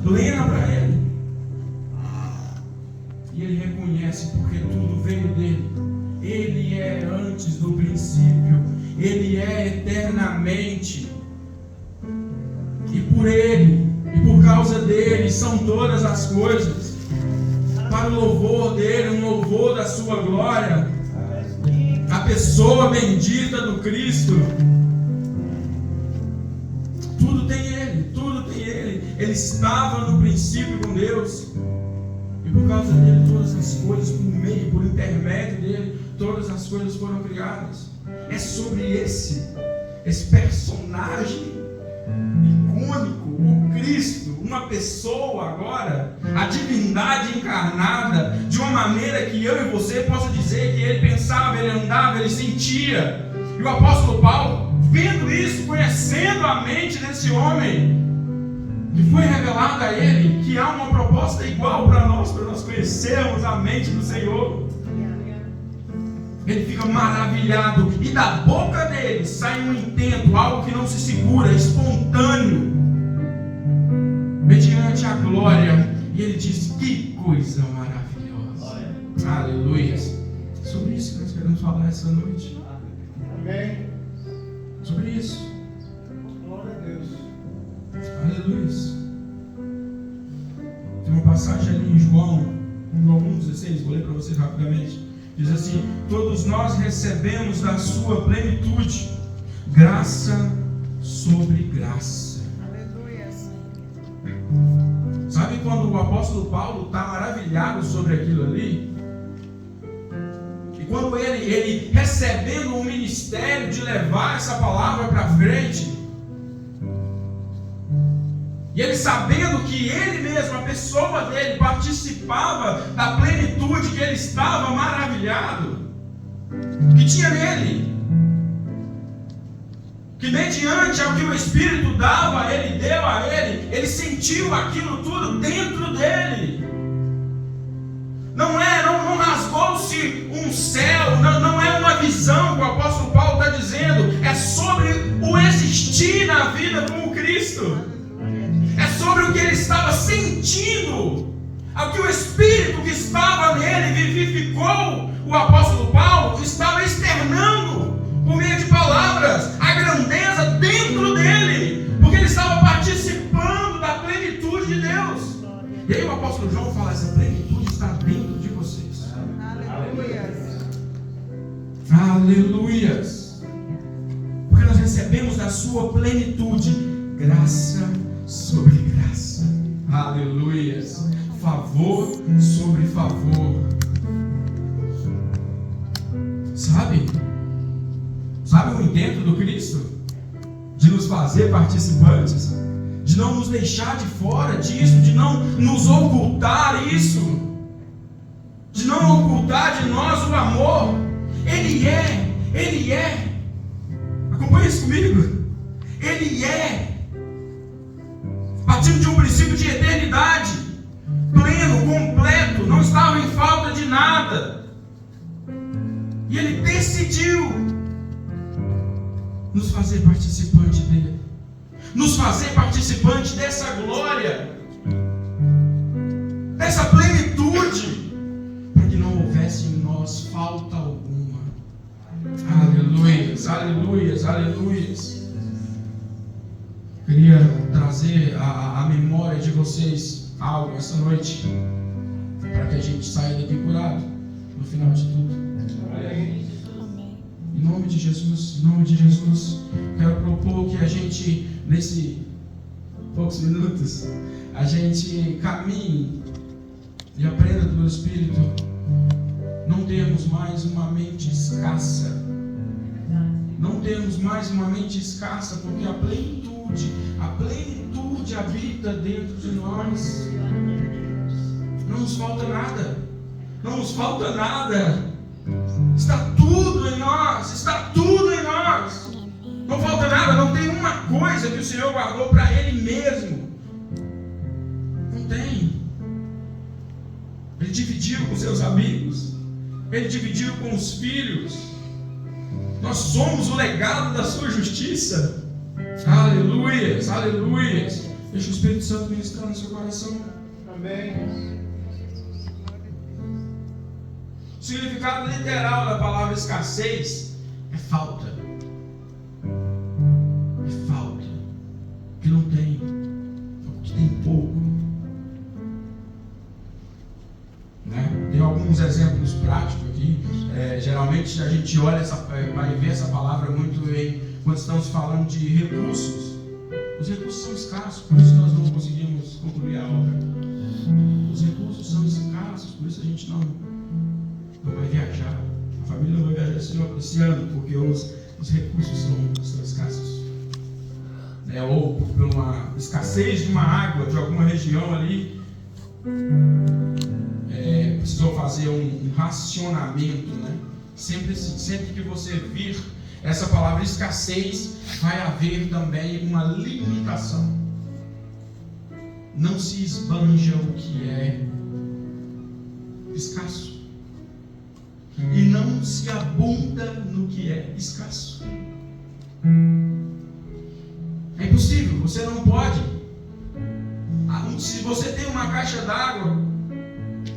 plena para ele. E ele reconhece porque tudo veio dele. Ele é antes do princípio. Ele é eternamente. E por ele, e por causa dele, são todas as coisas. Para o louvor dele, um louvor da sua glória. A pessoa bendita do Cristo. Tudo tem ele, tudo tem ele. Ele estava no princípio com Deus. E por causa dele, todas as coisas, por meio, por intermédio dele, todas as coisas foram criadas. É sobre esse personagem icônico, o Cristo, uma pessoa agora, a divindade encarnada, de uma maneira que eu e você possa dizer que ele pensava, ele andava, ele sentia. E o apóstolo Paulo, vendo isso, conhecendo a mente desse homem, que foi revelado a ele, que há uma proposta igual para nós conhecermos a mente do Senhor. Ele fica maravilhado, e da boca dele sai um intento, algo que não se segura, espontâneo, mediante a glória. E ele diz: que coisa maravilhosa. Aleluia. Sobre isso que nós queremos falar essa noite. Amém. Sobre isso. Glória a Deus. Aleluia. Tem uma passagem ali em João 1,16, vou ler para vocês rapidamente. Diz assim: todos nós recebemos da sua plenitude graça sobre graça. Aleluia. Sabe quando o apóstolo Paulo está maravilhado sobre aquilo ali? E quando ele recebendo o ministério de levar essa palavra para frente, e ele sabendo que ele mesmo, a pessoa dele, participava da plenitude, que ele estava maravilhado, que tinha nele, que mediante ao que o Espírito dava, ele deu a ele sentiu aquilo tudo dentro dele. Não rasgou-se um céu, não é uma visão que o apóstolo Paulo está dizendo, é sobre o existir na vida com o Cristo. É sobre o que ele estava sentindo, ao que o Espírito que estava nele vivificou. O apóstolo Paulo estava externando, por meio de palavras, a grandeza dentro dele, porque ele estava participando da plenitude de Deus. E aí o apóstolo João fala: essa plenitude está dentro de vocês. Aleluias. Porque nós recebemos da sua plenitude graça sobre graça. Aleluias. Favor sobre favor. Sabe o intento do Cristo? De nos fazer participantes, de não nos deixar de fora disso, de não nos ocultar isso, de não ocultar de nós o amor. Ele é. Acompanhe isso comigo. Ele é, partindo de um princípio de eternidade, pleno, completo, não estava em falta de nada. E ele decidiu nos fazer participante dele, nos fazer participante dessa glória, dessa plenitude, para que não houvesse em nós falta alguma. Aleluias, aleluias, aleluias. Queria trazer à memória de vocês algo essa noite, para que a gente saia daqui curado no final de tudo. Em nome de Jesus, quero propor que a gente, nesses poucos minutos, a gente caminhe e aprenda do Espírito. Não temos mais uma mente escassa. Não temos mais uma mente escassa, porque a plenitude habita dentro de nós. Não nos falta nada. Não nos falta nada. Está tudo em nós. Está tudo em nós. Não falta nada. Não tem uma coisa que o Senhor guardou para Ele mesmo. Não tem. Ele dividiu com seus amigos. Ele dividiu com os filhos. Nós somos o legado da sua justiça. Aleluias, aleluias. Deixa o Espírito Santo ministrar no seu coração. Amém. O significado literal da palavra escassez é falta. É falta. Que não tem. Que tem pouco. Né? Tem alguns exemplos práticos aqui. Geralmente a gente olha, vai ver essa palavra muito quando estamos falando de recursos. Os recursos são escassos, por isso nós não conseguimos concluir a obra. Os recursos são escassos, por isso a gente não vai viajar. A família não vai viajar esse ano, porque os recursos são escassos. Ou por uma escassez de uma água de alguma região ali, precisou fazer um racionamento, né? Sempre que você vir essa palavra escassez, vai haver também uma limitação. Não se esbanja o que é escasso, e não se abunda no que é escasso. É impossível, você não pode. Se você tem uma caixa d'água,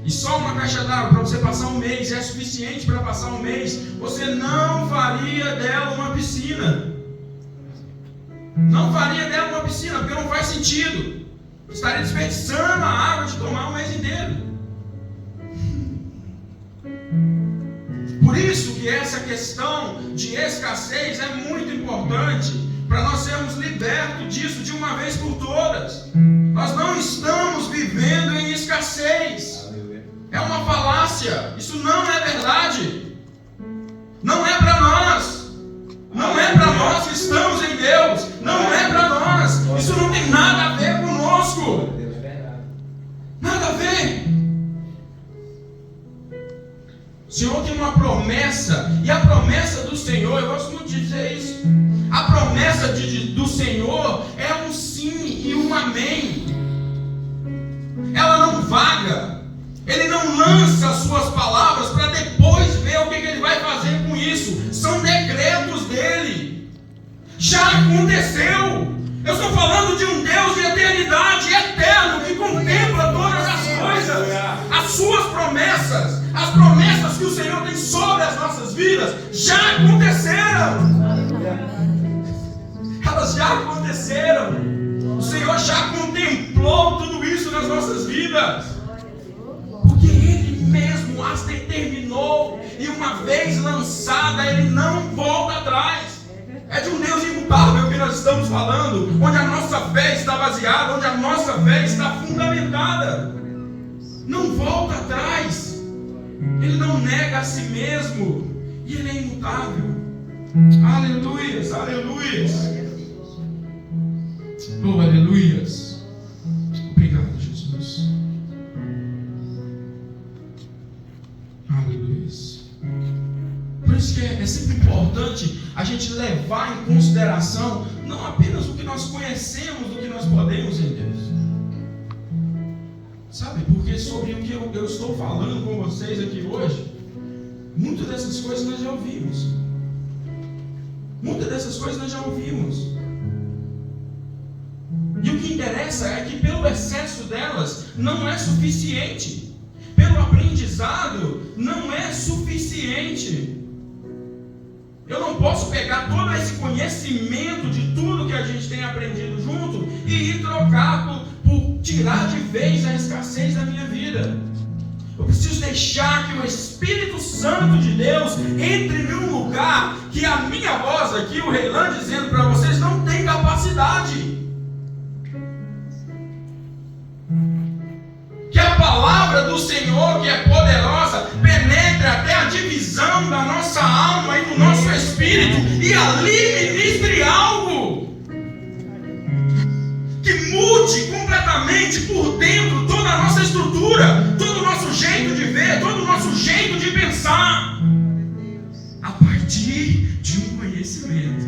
e só uma caixa d'água para você passar um mês é suficiente para passar um mês, você não faria dela uma piscina. Não faria dela uma piscina, porque não faz sentido. Estaria desperdiçando a água de tomar um mês inteiro. Por isso que essa questão de escassez é muito importante, para nós sermos libertos disso de uma vez por todas. Nós não estamos vivendo em escassez. É uma falácia. Isso não é verdade. Não é para nós. Não é para nós que estamos em Deus. Não é para nós. Isso não tem nada a ver conosco. Nada a ver. O Senhor tem uma promessa. E a promessa do Senhor, eu gosto muito de dizer isso, a promessa do Senhor é um sim e um amém. Ela não vaga. Ele não lança as suas palavras para depois ver o que ele vai fazer com isso. São decretos dele. Já aconteceu. Eu estou falando de um Deus de eternidade, eterno, que contempla todas as coisas. As suas promessas, as promessas que o Senhor tem sobre as nossas vidas, já aconteceram. Elas já aconteceram. O Senhor já contemplou tudo isso nas nossas vidas. Porque Ele mesmo as determinou, e uma vez lançada, Ele não volta atrás. É de um Deus imutável que nós estamos falando, onde a nossa fé está baseada, onde a nossa fé está fundamentada. Não volta atrás. Ele não nega a si mesmo, e Ele é imutável. Aleluias, aleluias. Oh, aleluias. Obrigado, Jesus. Aleluia. Por isso que é sempre importante a gente levar em consideração não apenas o que nós conhecemos, do que nós podemos em Deus. Sabe, porque sobre o que eu estou falando com vocês aqui hoje, muitas dessas coisas nós já ouvimos. Muitas dessas coisas nós já ouvimos. E o que interessa é que pelo excesso delas não é suficiente. Pelo aprendizado não é suficiente. Eu não posso pegar todo esse conhecimento de tudo que a gente tem aprendido junto e ir trocar por tirar de vez a escassez da minha vida. Eu preciso deixar que o Espírito Santo de Deus entre num lugar que a minha voz aqui, o Reilan dizendo para vocês, não tem capacidade. Que a palavra do Senhor, que é poderosa, penetre até a divisão da nossa alma e do nosso espírito, e ali ministre algo que mude completamente por dentro toda a nossa estrutura, todo o nosso jeito de ver, todo o nosso jeito de pensar, a partir de um conhecimento.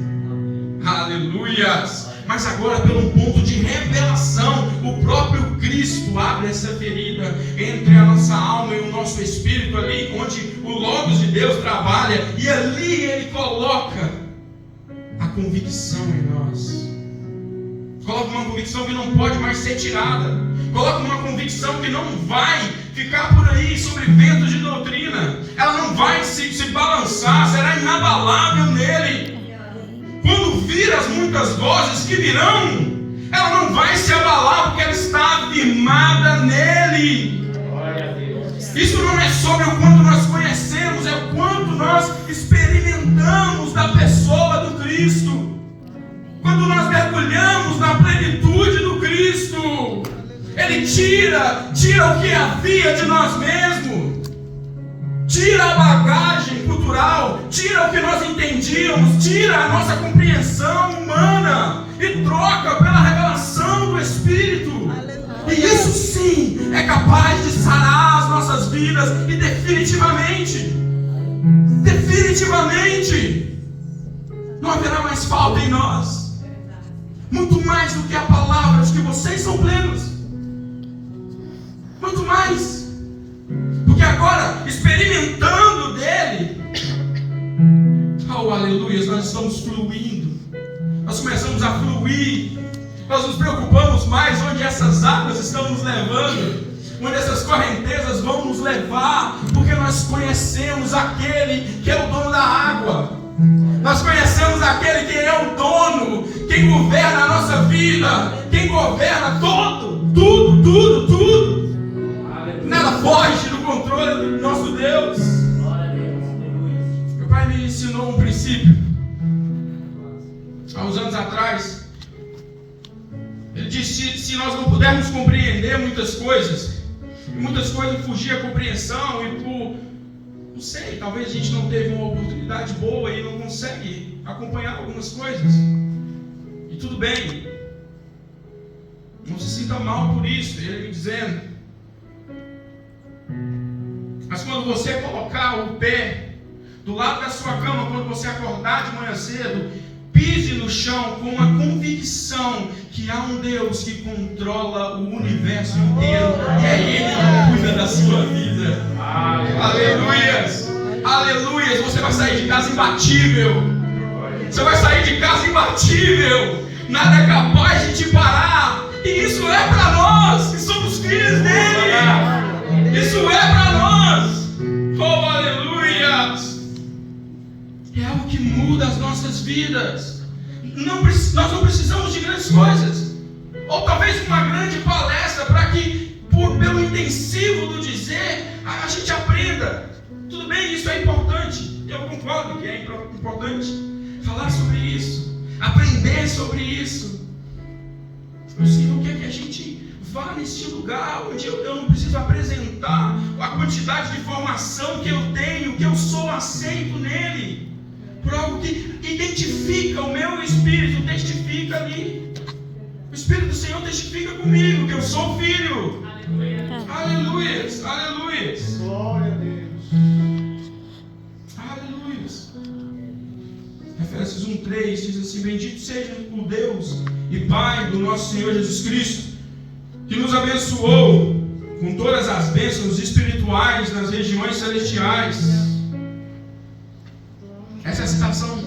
Aleluias! Mas agora, pelo ponto de revelação, o próprio Cristo abre essa ferida entre a nossa alma e o nosso espírito ali, onde o Logos de Deus trabalha, e ali Ele coloca a convicção em nós. Coloca uma convicção que não pode mais ser tirada. Coloca uma convicção que não vai ficar por aí sobre ventos de doutrina. Ela não vai se balançar, será inabalável nele. Quando vir as muitas vozes que virão, ela não vai se abalar, porque ela está firmada nele. Isso não é sobre o quanto nós conhecemos, é o quanto nós experimentamos da pessoa do Cristo. Quando nós mergulhamos na plenitude do Cristo, Ele tira o que havia de nós mesmos, tira a bagagem cultural, tira o que nós entendíamos, tira a nossa compreensão humana e troca pela revelação do Espírito. E isso sim é capaz de sarar as nossas vidas e definitivamente não haverá mais falta em nós. Muito mais do que a palavra de que vocês são plenos. Muito mais. Porque agora, experimentando dele, oh aleluia, nós estamos fluindo. Nós começamos a fluir. Nós nos preocupamos mais onde essas águas estão nos levando, onde essas correntezas vão nos levar, porque nós conhecemos aquele que é o dono da água. Nós conhecemos aquele que é o dono, quem governa a nossa vida, quem governa tudo. Nada foge do controle do nosso Deus. Meu pai me ensinou um princípio há uns anos atrás. Ele disse: se nós não pudermos compreender muitas coisas fugir à compreensão, e por, não sei, talvez a gente não teve uma oportunidade boa e não consegue acompanhar algumas coisas, e tudo bem, não se sinta mal por isso. Ele me dizendo: mas quando você colocar o pé do lado da sua cama, quando você acordar de manhã cedo, pise no chão com a convicção que há um Deus que controla o universo inteiro, e é Ele que cuida da sua vida. Aleluias! Aleluias! Você vai sair de casa imbatível. Você vai sair de casa imbatível. Nada é capaz de te parar. E isso é para nós que somos filhos dele. Isso é para nós. Oh, aleluias! É algo que muda as nossas vidas. Nós não precisamos de grandes coisas, ou talvez uma grande palestra, para que, pelo intensivo do dizer, a gente aprenda. Tudo bem, isso é importante. Eu concordo que é importante falar sobre isso, aprender sobre isso. O Senhor quer que a gente vá neste lugar onde eu não preciso apresentar a quantidade de informação que eu tenho, que eu sou aceito nele, por algo que identifica o meu espírito, testifica ali. O Espírito do Senhor testifica comigo que eu sou filho. Aleluia. Aleluia. Glória a Deus. Aleluia. Efésios 1:3 diz assim: bendito seja o Deus e Pai do nosso Senhor Jesus Cristo, que nos abençoou com todas as bênçãos espirituais nas regiões celestiais. Essa é a citação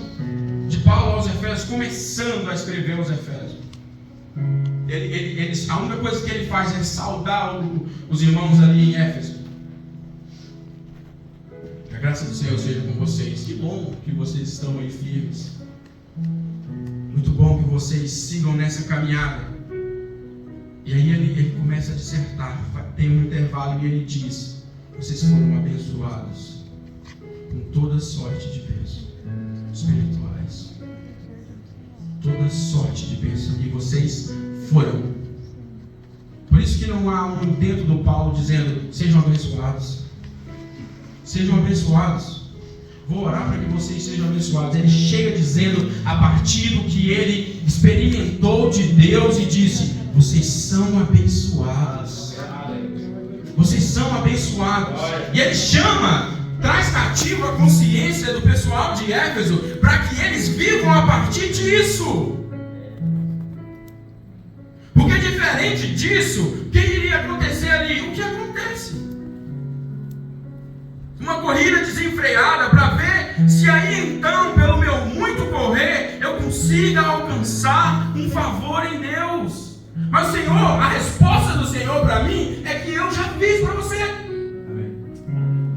de Paulo aos Efésios, começando a escrever aos Efésios. A única coisa que ele faz é saudar os irmãos ali em Éfeso. Que a graça do Senhor seja com vocês. Que bom que vocês estão aí firmes. Muito bom que vocês sigam nessa caminhada. E aí ele começa a dissertar. Tem um intervalo e ele diz: vocês foram abençoados com toda sorte de bênçãos espirituais. Toda sorte de bênçãos. E vocês foram. Por isso que não há um intento do Paulo dizendo: sejam abençoados. Sejam abençoados. Vou orar para que vocês sejam abençoados. Ele chega dizendo, a partir do que ele experimentou de Deus, e disse: vocês são abençoados. Vocês são abençoados. E ele traz cativo a consciência do pessoal de Éfeso, para que eles vivam a partir disso. Porque diferente disso, o que iria acontecer ali? O que acontece? Uma corrida desenfreada para ver se aí então, pelo meu muito correr, eu consiga alcançar um favor em Deus. Mas o Senhor, a resposta do Senhor para mim é que eu já fiz para você.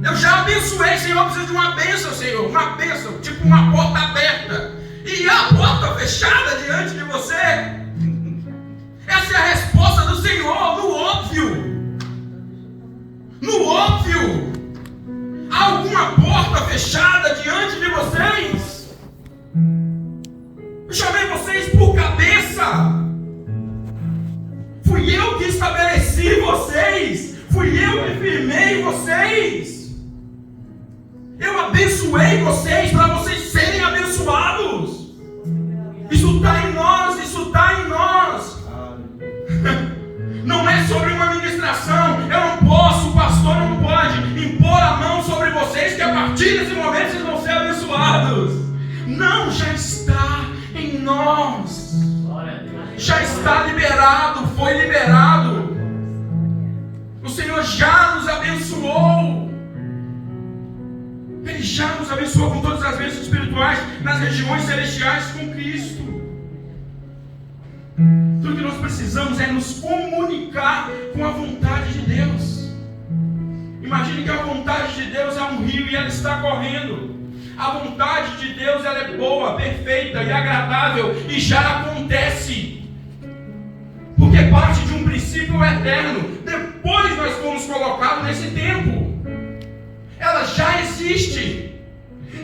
Eu já abençoei. Senhor, precisa de uma bênção, Senhor. Uma bênção, tipo uma porta aberta. E a porta fechada diante de você. Essa é a resposta do Senhor, no óbvio. No óbvio. Há alguma porta fechada diante de vocês? Eu chamei vocês por cabeça. Fui eu que estabeleci vocês. Fui eu que firmei vocês. Eu abençoei vocês para vocês serem abençoados. Isso está em nós, isso está em nós. Não é sobre uma ministração. Eu não posso, o pastor não pode impor a mão sobre vocês que a partir desse momento vocês vão ser abençoados. Não, já está em nós. Já está liberado, foi liberado. O Senhor já nos abençoou. Ele já nos abençoou com todas as bênçãos espirituais nas regiões celestiais com Cristo. Tudo que nós precisamos é nos comunicar com a vontade de Deus. Imagine que a vontade de Deus é um rio e ela está correndo. A vontade de Deus ela é boa, perfeita e agradável e já acontece. Porque parte de um princípio eterno. Depois nós fomos colocados nesse tempo. Ela já existe.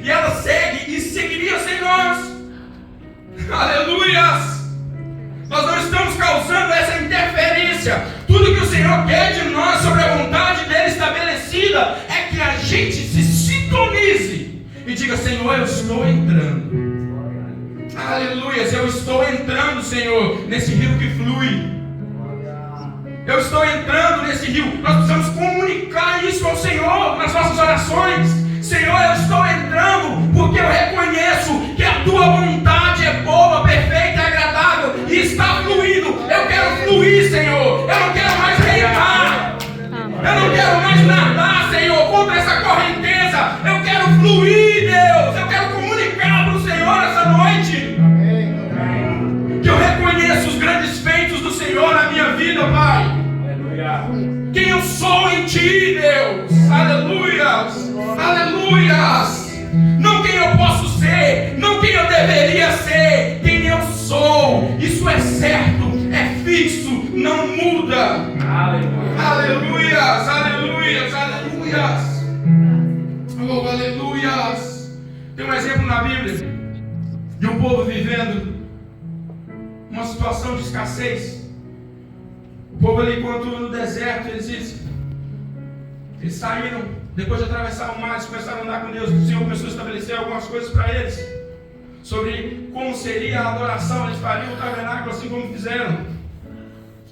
E ela segue e seguiria sem nós. Aleluias! Nós não estamos causando essa interferência. Tudo que o Senhor quer de nós sobre a vontade dele estabelecida é que a gente se sintonize e diga: Senhor, eu estou entrando. Aleluias, eu estou entrando, Senhor, nesse rio que flui. Eu estou entrando nesse rio. Nós precisamos comunicar isso ao Senhor nas nossas orações. Senhor, eu estou entrando porque eu reconheço que a tua vontade é boa, perfeita e agradável e está fluindo. Eu quero fluir, Senhor. Eu não quero mais remar. Eu não quero mais nadar, Senhor, contra essa correnteza. Eu quero fluir, Deus. Eu quero comunicar para o Senhor essa noite. Que eu reconheço os grandes feitos do Senhor na minha vida, Pai. Quem eu sou em Ti, Deus. Aleluias. Aleluias. Não quem eu posso ser, não quem eu deveria ser, quem eu sou. Isso é certo, é fixo, não muda. Aleluias, aleluias, aleluias. Oh, aleluias. Tem um exemplo na Bíblia de um povo vivendo uma situação de escassez. O povo ali, enquanto no deserto, eles saíram, depois de atravessar o mar, eles começaram a andar com Deus. O Senhor começou a estabelecer algumas coisas para eles, sobre como seria a adoração. Eles fariam o tabernáculo assim como fizeram.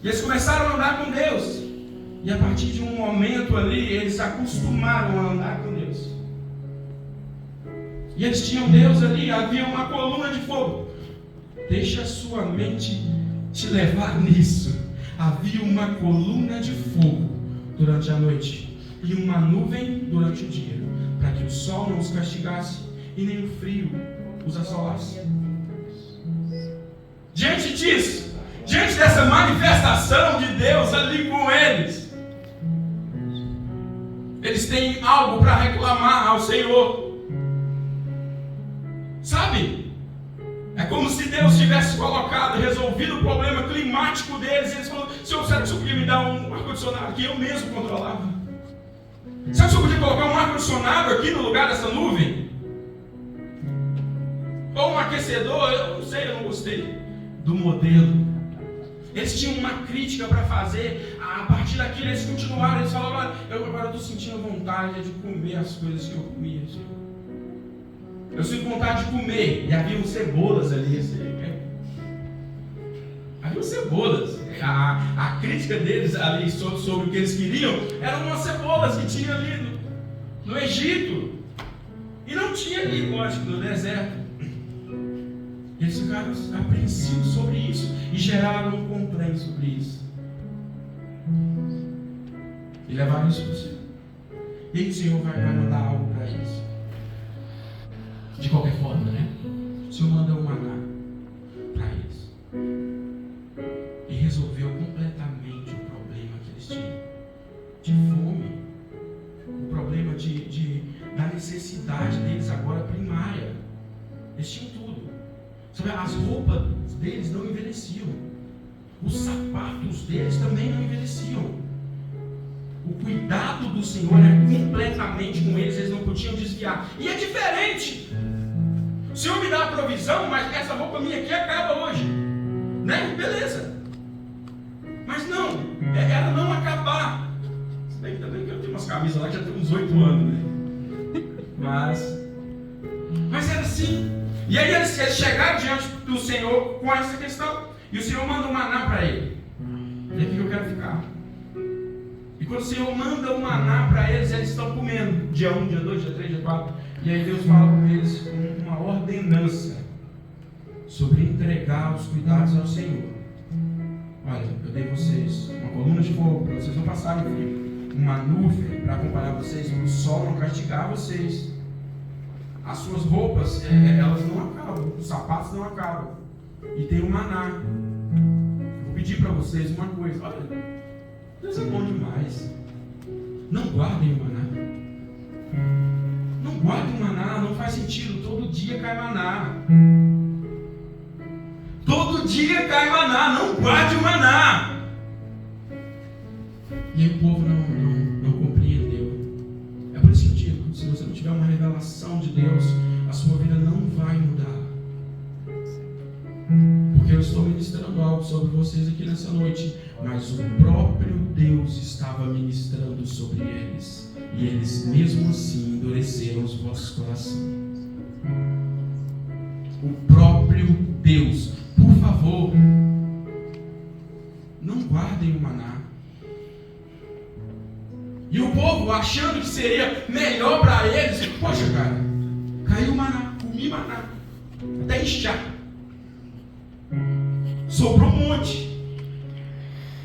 E eles começaram a andar com Deus. E a partir de um momento ali, eles se acostumaram a andar com Deus. E eles tinham Deus ali, havia uma coluna de fogo. Deixa a sua mente te levar nisso. Havia uma coluna de fogo durante a noite e uma nuvem durante o dia, para que o sol não os castigasse e nem o frio os assolasse. Diante disso, diante dessa manifestação de Deus ali com eles têm algo para reclamar ao Senhor. Sabe? É como se Deus tivesse colocado, resolvido o problema climático deles. E eles falaram: Senhor, será que o Senhor podia me dar um ar-condicionado que eu mesmo controlava? Será que o Senhor podia colocar um ar-condicionado aqui no lugar dessa nuvem? Ou um aquecedor? Eu não sei, eu não gostei do modelo. Eles tinham uma crítica para fazer. A partir daquilo eles continuaram. Eles falaram: agora eu estou sentindo vontade de comer as coisas que eu comia, Senhor. Eu sinto vontade de comer. E havia cebolas ali. Havia cebolas. A crítica deles ali sobre o que eles queriam eram umas cebolas que tinha ali no Egito. E não tinha ali, lógico, no deserto. Eles ficaram apreensivos sobre isso e geraram um complaint sobre isso. E levaram isso para o Senhor. E aí o Senhor vai mandar algo para eles. De qualquer forma, né? O Senhor manda um maná. roupas deles não envelheciam. Os sapatos deles também não envelheciam. O cuidado do Senhor era completamente com eles, eles não podiam desviar. E é diferente. O Senhor me dá a provisão, mas essa roupa minha aqui acaba hoje, né? Beleza. Mas não, ela não acabar. Se bem que também que eu tenho umas camisas lá que já tem uns 8 anos, né? Mas era assim. E aí eles chegaram diante do Senhor com essa questão. E o Senhor manda um maná para ele. E é aqui que eu quero ficar. E quando o Senhor manda um maná para eles, eles estão comendo. Dia 1, dia 2, dia 3, dia 4. E aí Deus fala com eles com uma ordenança sobre entregar os cuidados ao Senhor. Olha, eu dei vocês uma coluna de fogo para vocês não passarem frio, uma nuvem para acompanhar vocês, para o sol não castigar vocês. As suas roupas, elas não acabam, os sapatos não acabam. E tem o maná. Vou pedir para vocês uma coisa. Olha, Deus é bom demais. Não guardem o maná. Não guardem o maná, não faz sentido. Todo dia cai maná. Todo dia cai maná, não guarde o maná. E aí o povo não compreendeu. É por isso que eu digo, se você não tiver uma revelação de Deus, a sua vida não vai mudar. Porque eu estou ministrando algo sobre vocês aqui nessa noite, mas o próprio Deus estava ministrando sobre eles. E eles mesmo assim endureceram os vossos corações. O próprio Deus. Por favor, não guardem o maná. E o povo achando que seria melhor para eles, poxa cara, caiu o maná, comi maná, até inchar. Sobrou um monte.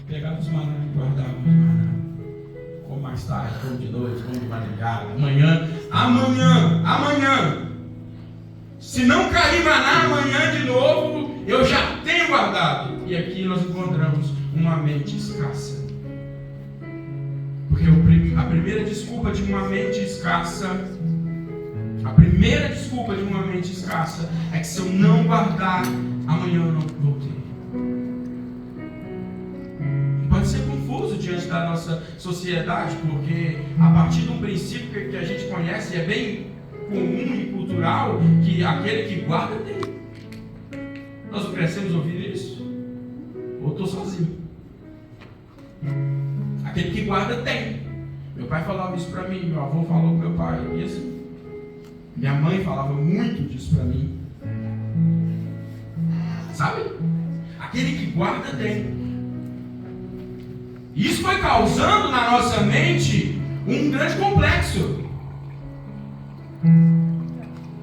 Pegavam os maná e guardavam os maná. Como mais tarde, como de noite, como de madrugada, amanhã. Se não cair maná amanhã de novo, eu já tenho guardado. E aqui nós encontramos uma mente escassa. Porque a primeira desculpa de uma mente escassa, é que se eu não guardar, amanhã eu não vou ter. Pode ser confuso diante da nossa sociedade, porque a partir de um princípio que a gente conhece, é bem comum e cultural, que aquele que guarda tem. Nós não crescemos ouvindo isso? Ou estou sozinho? Aquele que guarda tem. Meu pai falava isso para mim, meu avô falou com meu pai, e assim. Minha mãe falava muito disso para mim. Sabe? Aquele que guarda tem. Isso foi causando na nossa mente um grande complexo.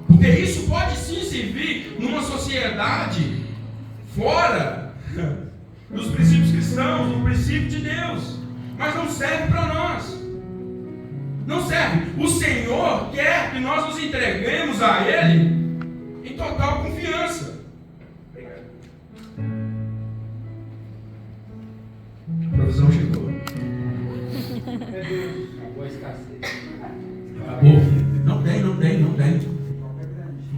Porque isso pode sim servir numa sociedade fora dos princípios cristãos, do princípio de Deus, mas não serve para nós. Não serve. O Senhor quer que nós nos entreguemos a Ele em total confiança. A provisão chegou. Acabou a escassez. Acabou. Não tem.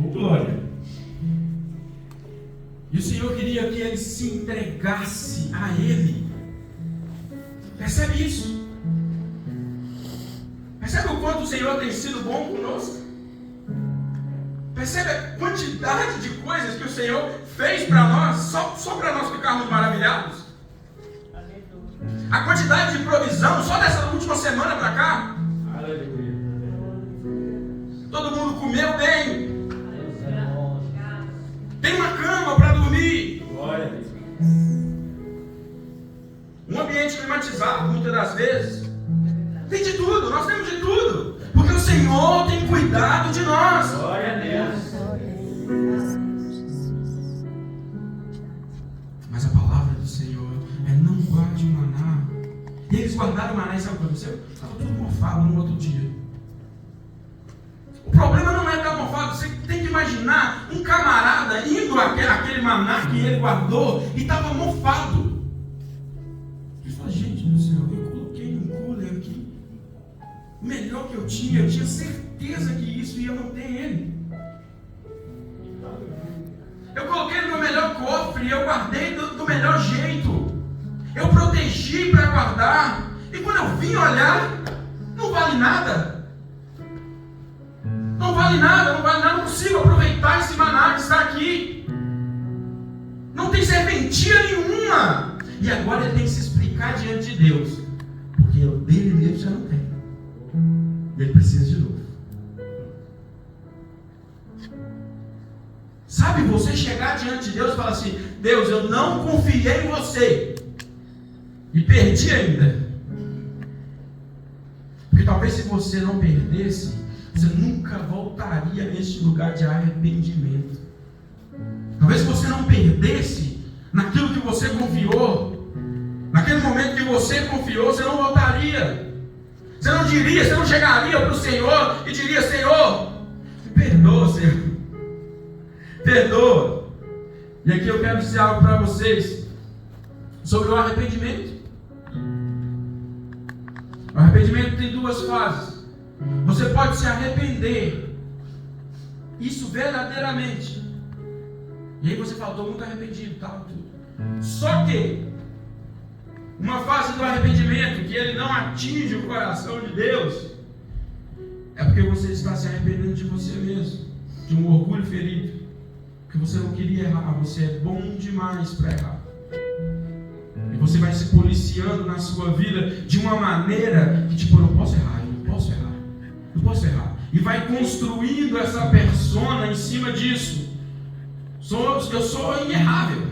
Oh, glória. E o Senhor queria que ele se entregasse a Ele. Percebe isso? Percebe o quanto o Senhor tem sido bom conosco? Percebe a quantidade de coisas que o Senhor fez para nós, só para nós ficarmos maravilhados? A quantidade de provisão, só dessa última semana para cá. Aleluia. Todo mundo comeu bem. Tem uma cama para dormir. Glória a Deus. Um ambiente climatizado, muitas das vezes. Tem de tudo, nós temos de tudo. Porque o Senhor tem cuidado de nós. Glória a Deus. Mas a palavra do Senhor é: não guarde o maná. E eles guardaram o maná e sabe o que aconteceu? Estava tudo mofado no outro dia. O problema não é estar mofado. Você tem que imaginar um camarada indo àquele maná que ele guardou e estava mofado. Ele fala: gente do céu, eu coloquei um cooler aqui. O melhor que eu tinha certeza que isso ia manter ele. Eu coloquei no meu melhor cofre, eu guardei do melhor jeito. Eu protegi para guardar. E quando eu vim olhar, não vale nada. Não vale nada, não vale nada. Não consigo aproveitar esse maná que está aqui. Não tem serventia nenhuma. E agora ele tem que se explicar diante de Deus. Porque o dele mesmo já não tem. Ele precisa de novo. Sabe, você chegar diante de Deus e falar assim: Deus, eu não confiei em você e perdi ainda. Porque talvez se você não perdesse, você nunca voltaria a este lugar de arrependimento. Talvez se você não perdesse naquilo que você confiou, naquele momento que você confiou, você não voltaria. Você não diria, você não chegaria para o Senhor e diria: Senhor, me perdoa, Senhor. Perdoa. E aqui eu quero dizer algo para vocês sobre o arrependimento. O arrependimento tem duas fases. Você pode se arrepender, isso verdadeiramente. E aí você fala: estou muito arrependido, tal, tudo. Só que uma fase do arrependimento que ele não atinge o coração de Deus é porque você está se arrependendo de você mesmo, de um orgulho ferido. Porque você não queria errar, você é bom demais para errar. E você vai se policiando na sua vida de uma maneira que tipo: eu não posso errar, eu não posso errar, não posso errar. E vai construindo essa persona em cima disso. Eu sou inerrável.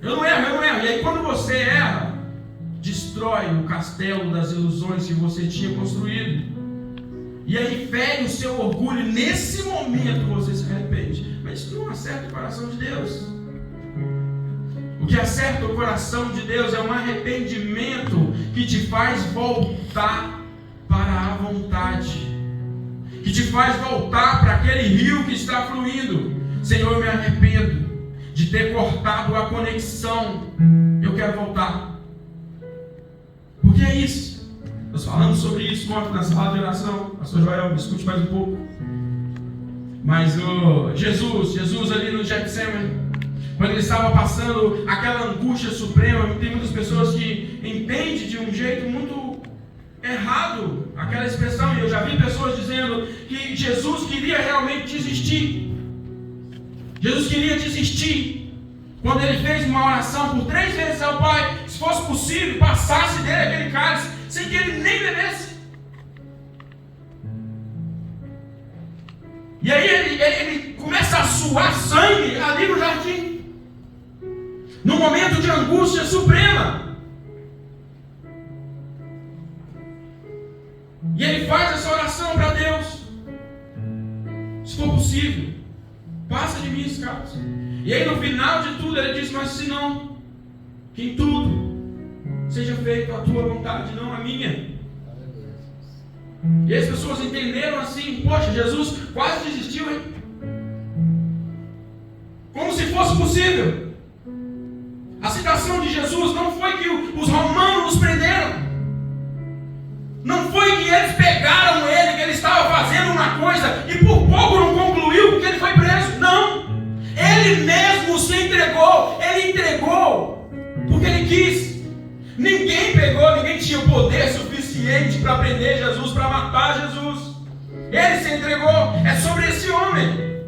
Eu não erro. E aí quando você erra, destrói o castelo das ilusões que você tinha construído. E aí fere o seu orgulho, e nesse momento você se arrepende. Mas isso não acerta o coração de Deus. O que acerta o coração de Deus é um arrependimento que te faz voltar para a vontade, que te faz voltar para aquele rio que está fluindo. Senhor, eu me arrependo de ter cortado a conexão. Eu quero voltar. Porque é isso. Nós falamos sobre isso ontem na sala de oração. Pastor Joel, me escute mais um pouco. Mas Jesus ali no Getsemane, quando ele estava passando aquela angústia suprema, tem muitas pessoas que entendem de um jeito muito errado aquela expressão. E eu já vi pessoas dizendo que Jesus queria realmente desistir. Jesus queria desistir. Quando ele fez uma oração por 3 vezes ao Pai, se fosse possível, passasse dele aquele cálice, sem que ele nem bebesse. E aí ele começa a suar sangue ali no jardim, num momento de angústia suprema. E ele faz essa oração para Deus: se for possível, passa de mim esse cálice. E aí no final de tudo ele diz: mas se não, que em tudo seja feita a tua vontade, não a minha. E as pessoas entenderam assim: poxa, Jesus quase desistiu, hein? Como se fosse possível. A citação de Jesus não foi que os romanos nos prenderam. Não foi que eles pegaram ele, que ele estava fazendo uma coisa e por pouco não concluiu porque ele foi preso. Não. Ele mesmo se entregou. Ele entregou porque ele quis. Ninguém tinha o poder suficiente para prender Jesus, para matar Jesus. Ele se entregou. É sobre esse homem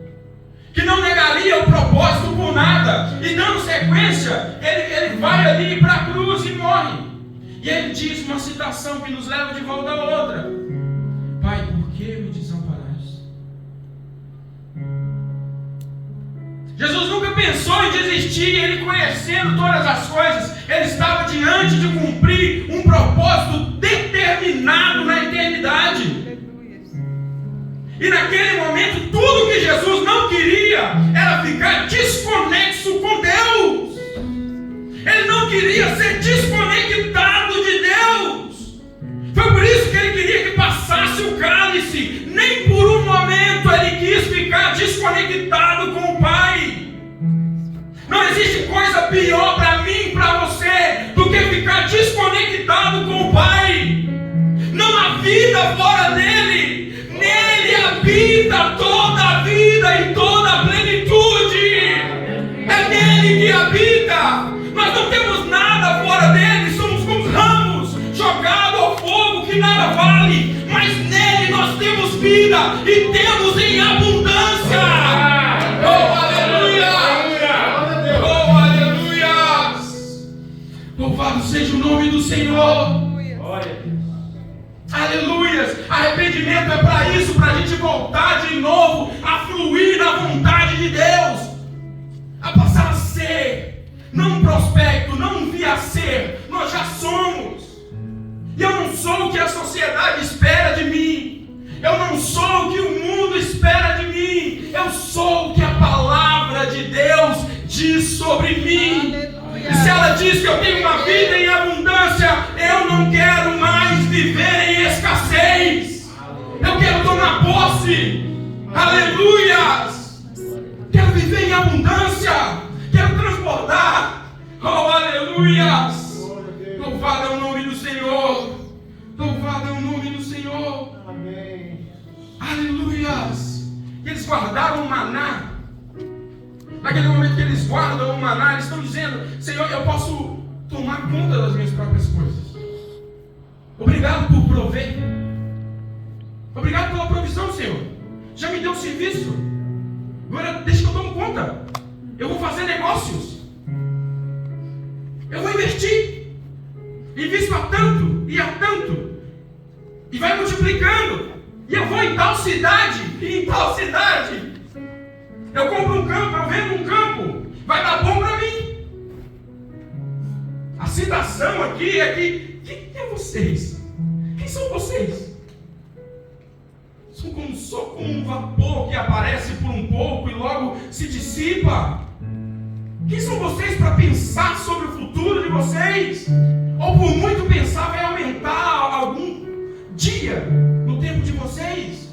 que não negaria o propósito por nada. E dando sequência, ele vai ali para a cruz e morre. E ele diz uma citação que nos leva de volta a outra: Pai, por que me desamparaste? Jesus nunca pensou em desistir. Ele, conhecendo todas as coisas, ele estava diante de cumprir um propósito determinado na eternidade. E naquele momento, tudo que Jesus não queria era ficar desconexo com Deus. Ele não queria ser desconectado de Deus. Foi por isso que ele queria que passasse o cálice. Nem por um momento ele quis ficar desconectado com o Pai. Não existe coisa pior para mim e para você do que ficar desconectado com o Pai. Não há vida fora dele. Nele habita toda a vida e toda a plenitude. e temos em abundância. Oh, aleluia! Oh, aleluia! Louvado seja o nome do Senhor. Aleluias! Arrependimento é para isso, para a gente voltar de novo a fluir na vontade de Deus, a passar a ser, não um prospecto, não um vir a ser, nós já somos. E eu não sou o que a sociedade espera de mim, eu não sou o que o mundo espera de mim, eu sou o que a palavra de Deus diz sobre mim. E se ela diz que eu tenho uma vida em abundância, eu não quero mais viver em escassez. Eu quero tomar posse. Aleluias! Quero viver em abundância. Quero transbordar. Oh, aleluias! Louvado é o nome do Senhor. Louvado é o nome do Senhor. Amém. Aleluias! Eles guardaram o maná. Naquele momento que eles guardam o maná, eles estão dizendo: Senhor, eu posso tomar conta das minhas próprias coisas. Obrigado por prover. Obrigado pela provisão, Senhor. Já me deu um serviço. Agora deixa que eu tomo conta. Eu vou fazer negócios. Eu vou investir. Invisto a tanto e a tanto. E vai multiplicando. E eu vou em tal cidade e em tal cidade. Eu compro um campo, eu vendo um campo, vai dar bom para mim. A citação aqui é que, quem é vocês? Quem são vocês? São só como um vapor que aparece por um pouco e logo se dissipa. Quem são vocês para pensar sobre o futuro de vocês? Ou por muito pensar vai aumentar algum dia no tempo de vocês?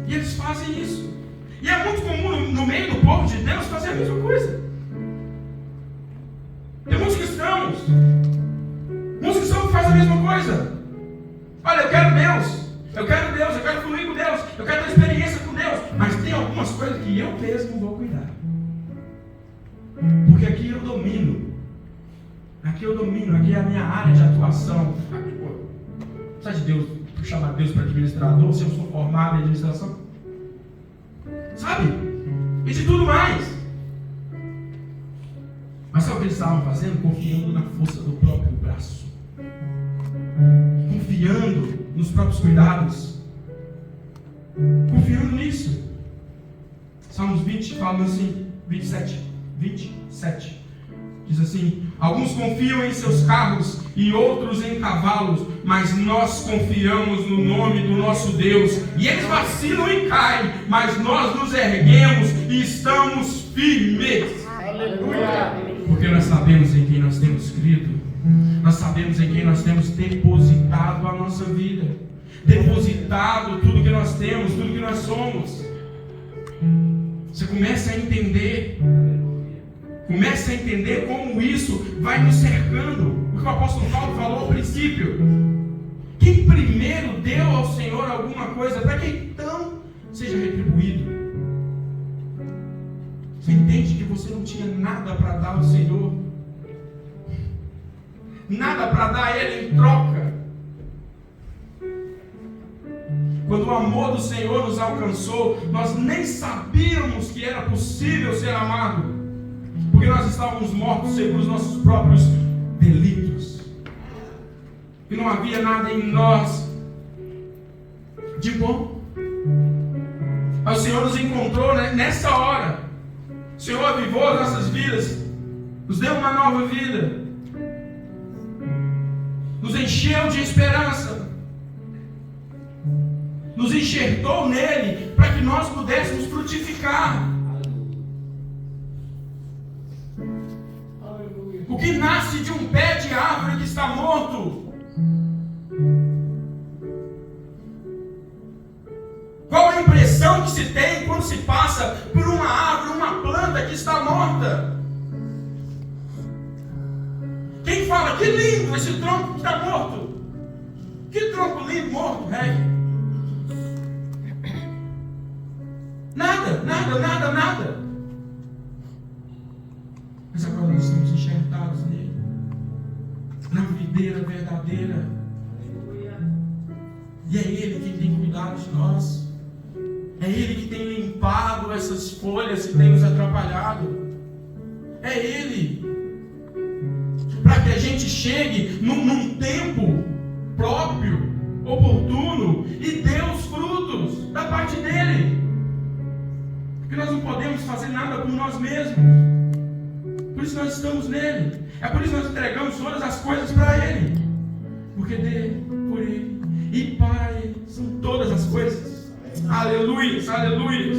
E eles fazem isso. E é muito comum no meio do povo de Deus fazer a mesma coisa. Tem muitos cristãos que fazem a mesma coisa. Olha, eu quero Deus, eu quero fluir com Deus, eu quero ter experiência com Deus. Mas tem algumas coisas que eu mesmo vou cuidar. Porque aqui eu domino. Aqui é a minha área de atuação. Sabe de Deus, chamar Deus para administrador, se eu sou formado em administração? Sabe? E de tudo mais. Mas sabe o que eles estavam fazendo? Confiando na força do próprio braço. Confiando nos próprios cuidados. Confiando nisso. Salmos 20 fala assim, 27. Diz assim: alguns confiam em seus carros e outros em cavalos, mas nós confiamos no nome do nosso Deus. E eles vacilam e caem, mas nós nos erguemos e estamos firmes. Aleluia. Porque nós sabemos em quem nós temos crido. Nós sabemos em quem nós temos depositado a nossa vida, depositado tudo que nós temos, tudo que nós somos. Você começa a entender. Comece a entender como isso vai nos cercando. Porque o apóstolo Paulo falou ao princípio: quem primeiro deu ao Senhor alguma coisa, para que então seja retribuído. Você entende que você não tinha nada para dar ao Senhor? Nada para dar a Ele em troca. Quando o amor do Senhor nos alcançou, nós nem sabíamos que era possível ser amado. Porque nós estávamos mortos segundo os nossos próprios delitos. E não havia nada em nós de bom. Mas o Senhor nos encontrou, né, nessa hora. O Senhor avivou as nossas vidas. Nos deu uma nova vida. Nos encheu de esperança. Nos enxertou nele para que nós pudéssemos frutificar. O que nasce de um pé de árvore que está morto? Qual a impressão que se tem quando se passa por uma árvore, uma planta que está morta? Quem fala: que lindo esse tronco que está morto? Que tronco lindo morto, rei? Nada. Mas agora nós estamos enxertados nele, na videira verdadeira. E é Ele folhas que têm nos atrapalhado. É Ele. Para que a gente chegue num tempo próprio, oportuno, e dê os frutos da parte dEle. Porque nós não podemos fazer nada por nós mesmos. Por isso nós estamos nele. É por isso que nós entregamos todas as coisas para Ele. Porque dele, por Ele e para Ele são todas as coisas. Aleluia, aleluia.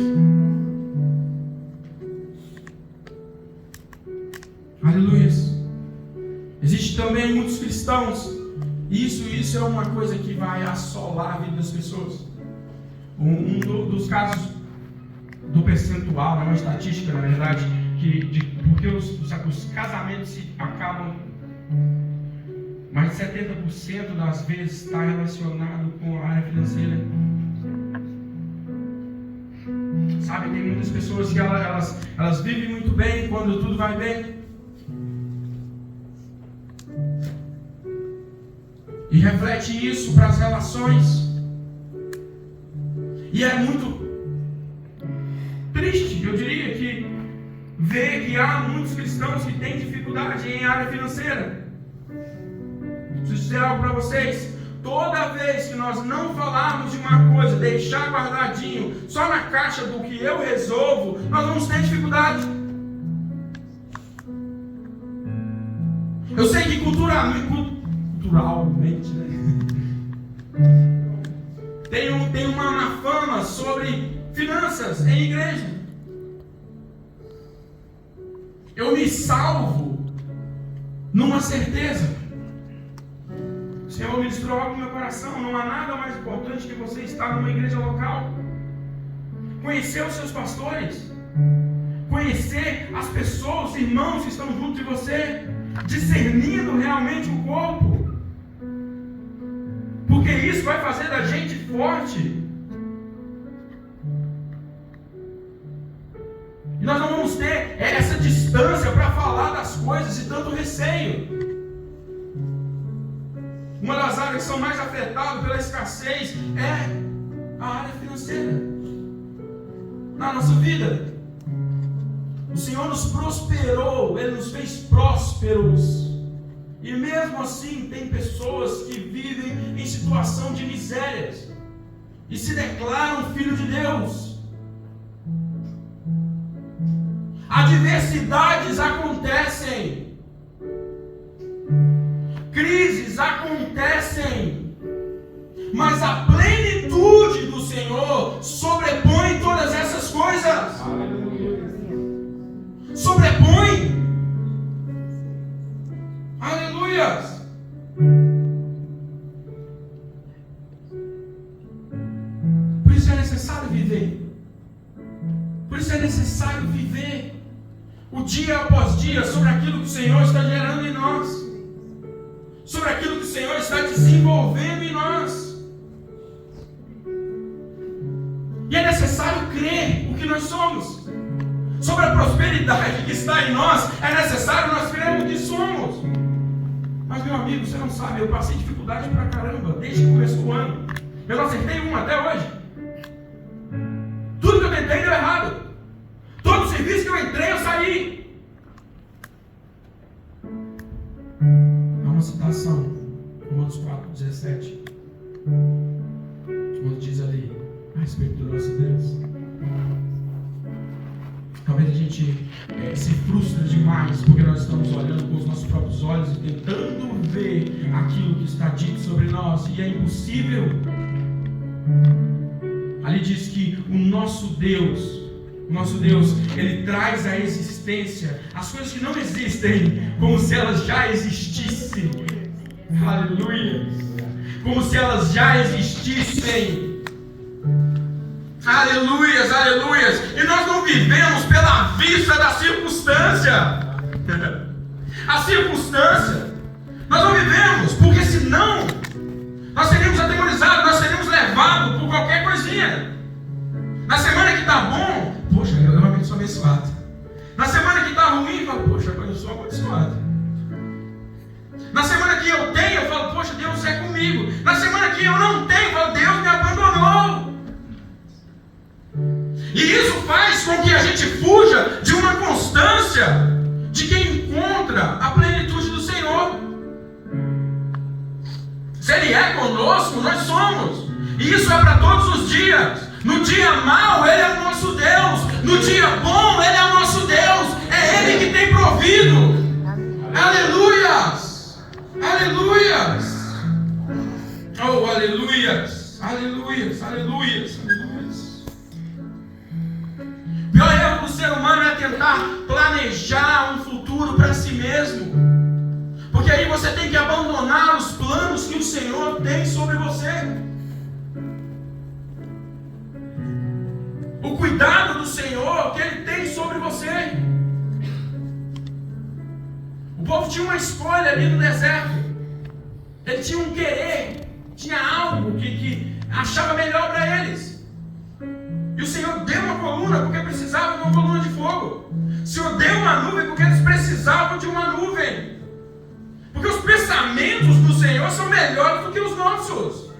Aleluia. Existe também muitos cristãos. Isso é uma coisa que vai assolar a vida das pessoas. Dos casos do percentual, uma estatística, na verdade, porque os casamentos se acabam, mais de 70% das vezes está relacionado com a área financeira. Sabe, tem muitas pessoas que elas vivem muito bem quando tudo vai bem. E reflete isso para as relações. E é muito triste, eu diria, que ver que há muitos cristãos que têm dificuldade em área financeira. Preciso dizer algo para vocês. Toda vez que nós não falarmos de uma coisa, deixar guardadinho, só na caixa do que eu resolvo, nós vamos ter dificuldade. Eu sei que culturalmente, né? Tem uma má fama sobre finanças em igreja. Eu me salvo numa certeza. O Senhor ministrou algo no meu coração. Não há nada mais importante que você estar numa igreja local, conhecer os seus pastores, conhecer as pessoas, os irmãos que estão junto de você, discernindo realmente o corpo, porque isso vai fazer da gente forte. E nós não vamos ter essa distância para falar das coisas e tanto receio. Uma das áreas que são mais afetadas pela escassez é a área financeira. Na nossa vida, o Senhor nos prosperou, Ele nos fez prósperos. E mesmo assim tem pessoas que vivem em situação de misérias e se declaram filhos de Deus. Adversidades acontecem, crises acontecem, mas a plenitude do Senhor sobrepõe todas essas coisas. Sobrepõe. Aleluias. Por isso é necessário viver. Por isso é necessário viver o dia após dia sobre aquilo que o Senhor está gerando em nós, sobre aquilo que o Senhor está desenvolvendo em nós. E é necessário crer o que nós somos. Sobre a prosperidade que está em nós, é necessário nós crermos que somos. Mas, meu amigo, você não sabe, eu passei dificuldade pra caramba desde que começou o ano. Eu não acertei uma até hoje. Tudo que eu tentei deu errado. Todo serviço que eu entrei, eu saí. Há uma citação, Romanos 4:17, quando diz ali a respeito do nosso Deus. Talvez a gente se frustre demais porque nós estamos olhando com os nossos próprios olhos e tentando ver aquilo que está dito sobre nós, e é impossível. Ali diz que o nosso Deus, Ele traz à existência as coisas que não existem, como se elas já existissem. Aleluia! Como se elas já existissem. Aleluias, aleluias. E nós não vivemos pela vista da circunstância. A circunstância. Nós não vivemos, porque senão nós seríamos atemorizados, nós seríamos levados por qualquer coisinha. Na semana que está bom, poxa, eu realmente sou abençoado. Na semana que está ruim, eu falo, poxa, eu sou abençoado. Na semana que eu tenho, eu falo, poxa, Deus é comigo. Na semana que eu não tenho, eu falo, Deus me abandonou. E isso faz com que a gente Ele é conosco, nós somos. E isso é para todos os dias. No dia mau, Ele é o nosso Deus. No dia bom, Ele é o nosso Deus. É Ele que tem provido. Aleluias! Aleluias! Oh, aleluias! Aleluias! Aleluias! Aleluias! O pior erro do ser humano é tentar planejar um futuro para si mesmo. Porque aí você tem que abandonar os planos que o Senhor tem sobre você. O cuidado do Senhor que Ele tem sobre você. O povo tinha uma escolha ali no deserto. Ele tinha um querer. Tinha algo que achava melhor para eles. E o Senhor deu uma coluna porque precisava de uma coluna de fogo. O Senhor deu uma nuvem porque eles precisavam de uma nuvem. Porque os pensamentos do Senhor são melhores do que os nossos.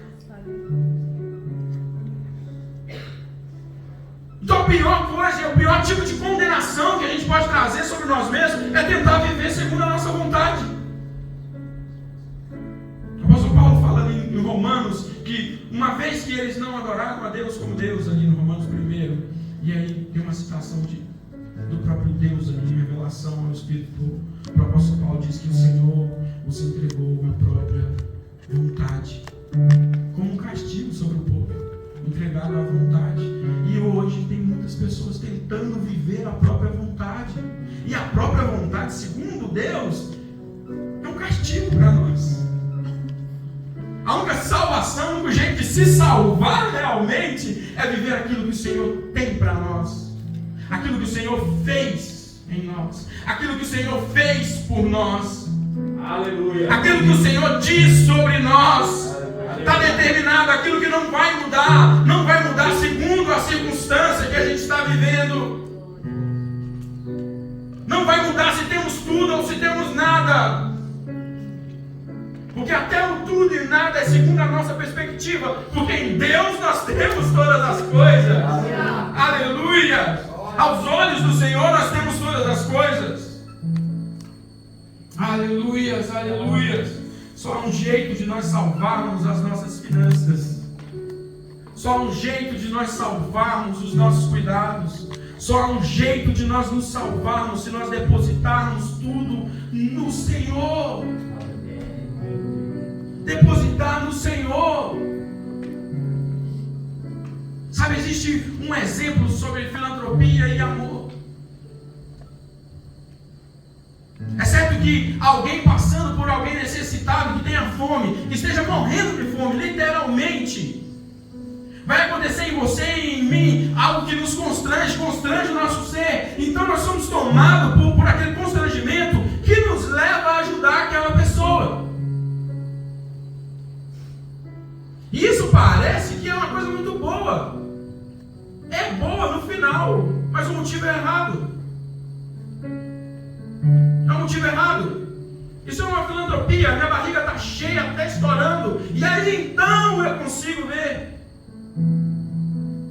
Então a pior coisa, o pior tipo de condenação que a gente pode trazer sobre nós mesmos é tentar viver segundo a nossa vontade. O apóstolo Paulo fala em Romanos que uma vez que eles não adoraram a Deus como Deus, ali no Romanos 1, e aí tem uma citação do próprio Deus ali, em revelação ao Espírito, o apóstolo Paulo diz que o Senhor os entregou a própria vontade, como um castigo sobre o povo, entregado à vontade. E hoje tem muitas pessoas tentando viver a própria vontade, e a própria vontade, segundo Deus, é um castigo para nós. A única salvação, o único jeito de se salvar realmente é viver aquilo que o Senhor tem para nós, aquilo que o Senhor fez em nós, aquilo que o Senhor fez por nós. Aleluia. Aquilo que o Senhor diz sobre nós está determinado, aquilo que não vai mudar segundo a circunstância que a gente está vivendo. Não vai mudar se temos tudo ou se temos nada. Porque até o tudo e nada é segundo a nossa perspectiva. Porque em Deus nós temos todas as coisas. Aleluia! Aos olhos do Senhor nós temos todas as coisas. Aleluias, aleluias. Só há um jeito de nós salvarmos as nossas finanças. Só há um jeito de nós salvarmos os nossos cuidados. Só há um jeito de nós nos salvarmos se nós depositarmos tudo no Senhor. Depositar no Senhor. Sabe, existe um exemplo sobre filantropia e amor. É certo que alguém passando por alguém necessitado, que tenha fome, que esteja morrendo de fome, literalmente, vai acontecer em você e em mim algo que nos constrange o nosso ser. Então nós somos tomados por aquele constrangimento que nos leva a ajudar aquela pessoa. E isso parece que é uma coisa muito boa. É boa no final, mas o motivo é errado. É um motivo errado. Isso é uma filantropia. Minha barriga está cheia, até estourando, e aí então eu consigo ver.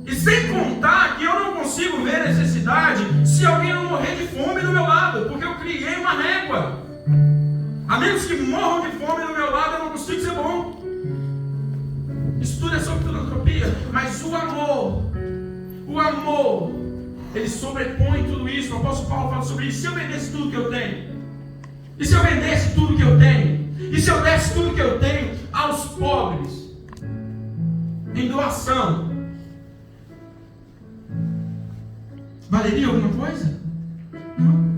E sem contar que eu não consigo ver necessidade se alguém não morrer de fome do meu lado, porque eu criei uma régua. A menos que morram de fome do meu lado, eu não consigo ser bom. Isso tudo é sobre filantropia. Mas o amor, ele sobrepõe tudo isso. O apóstolo Paulo fala sobre isso. Se eu vendesse tudo que eu tenho, e se eu vendesse tudo que eu tenho, e se eu desse tudo que eu tenho aos pobres, em doação, valeria alguma coisa? Não.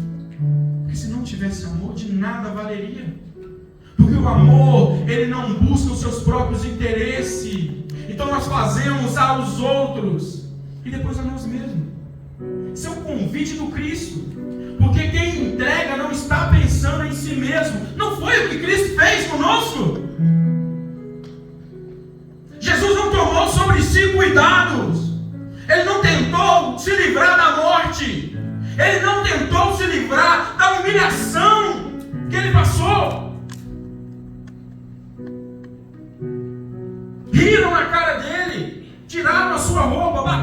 Porque se não tivesse amor, de nada valeria. Porque o amor, ele não busca os seus próprios interesses. Então nós fazemos aos outros e depois a nós mesmos. Isso é o convite do Cristo. Porque quem entrega não está pensando em si mesmo. Não foi o que Cristo fez conosco. Jesus não tomou sobre si cuidados. Ele não tentou se livrar da morte. Ele não tentou se livrar da humilhação que ele passou. Riram na cara dele, tiraram a sua roupa, bateram.